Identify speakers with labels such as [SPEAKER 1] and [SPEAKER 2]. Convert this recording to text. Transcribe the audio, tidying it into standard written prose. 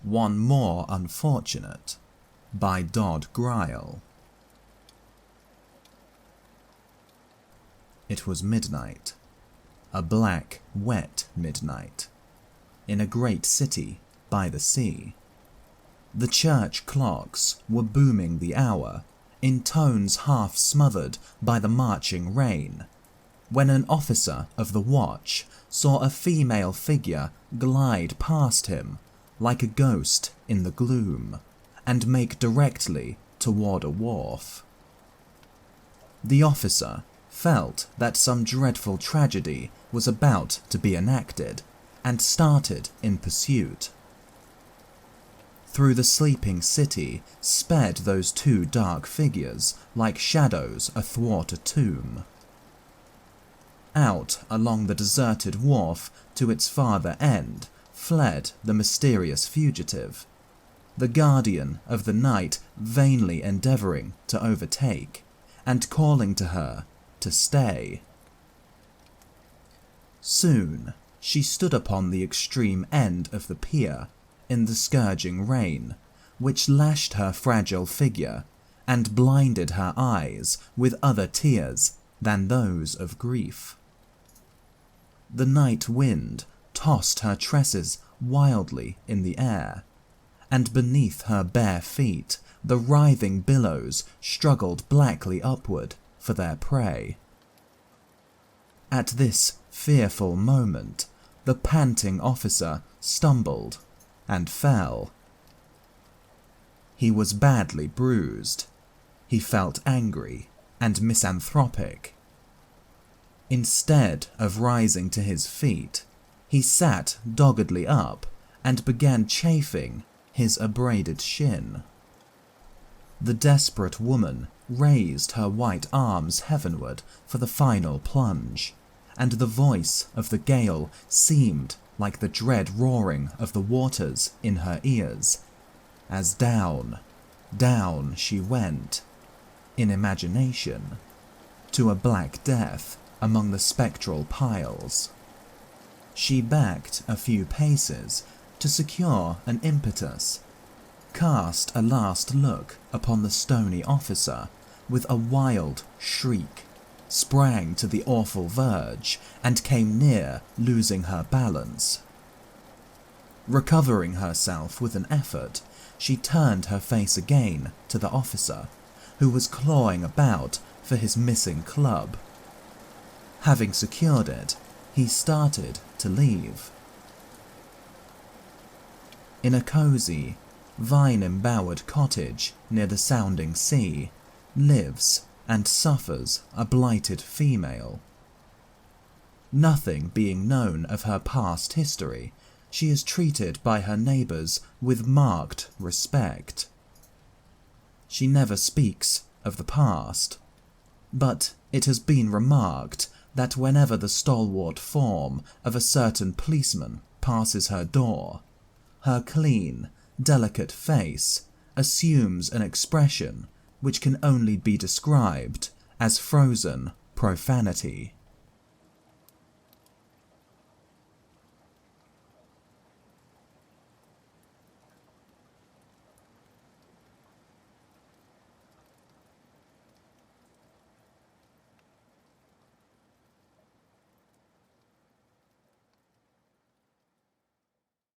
[SPEAKER 1] One More Unfortunate by Dod Grile. It was midnight, a black, wet midnight, in a great city by the sea. The church clocks were booming the hour in tones half smothered by the marching rain, when an officer of the watch saw a female figure glide past him like a ghost in the gloom and make directly toward a wharf. The officer felt that some dreadful tragedy was about to be enacted and started in pursuit. Through the sleeping city sped those two dark figures like shadows athwart a tomb. Out along the deserted wharf to its farther end fled the mysterious fugitive, the guardian of the night vainly endeavouring to overtake and calling to her to stay. Soon she stood upon the extreme end of the pier in the scourging rain, which lashed her fragile figure and blinded her eyes with other tears than those of grief. The night wind tossed her tresses wildly in the air, and beneath her bare feet the writhing billows struggled blackly upward for their prey. At this fearful moment, the panting officer stumbled and fell. He was badly bruised. He felt angry and misanthropic. Instead of rising to his feet, he sat doggedly up and began chafing his abraded shin. The desperate woman raised her white arms heavenward for the final plunge, and the voice of the gale seemed like the dread roaring of the waters in her ears, as down, down she went, in imagination, to a black death among the spectral piles. She backed a few paces to secure an impetus, cast a last look upon the stony officer with a wild shriek, sprang to the awful verge, and came near losing her balance. Recovering herself with an effort, she turned her face again to the officer, who was clawing about for his missing club. Having secured it, he started to leave. In a cosy, vine-embowered cottage near the sounding sea lives and suffers a blighted female. Nothing being known of her past history, she is treated by her neighbours with marked respect. She never speaks of the past, but it has been remarked that whenever the stalwart form of a certain policeman passes her door, her clean, delicate face assumes an expression which can only be described as frozen profanity.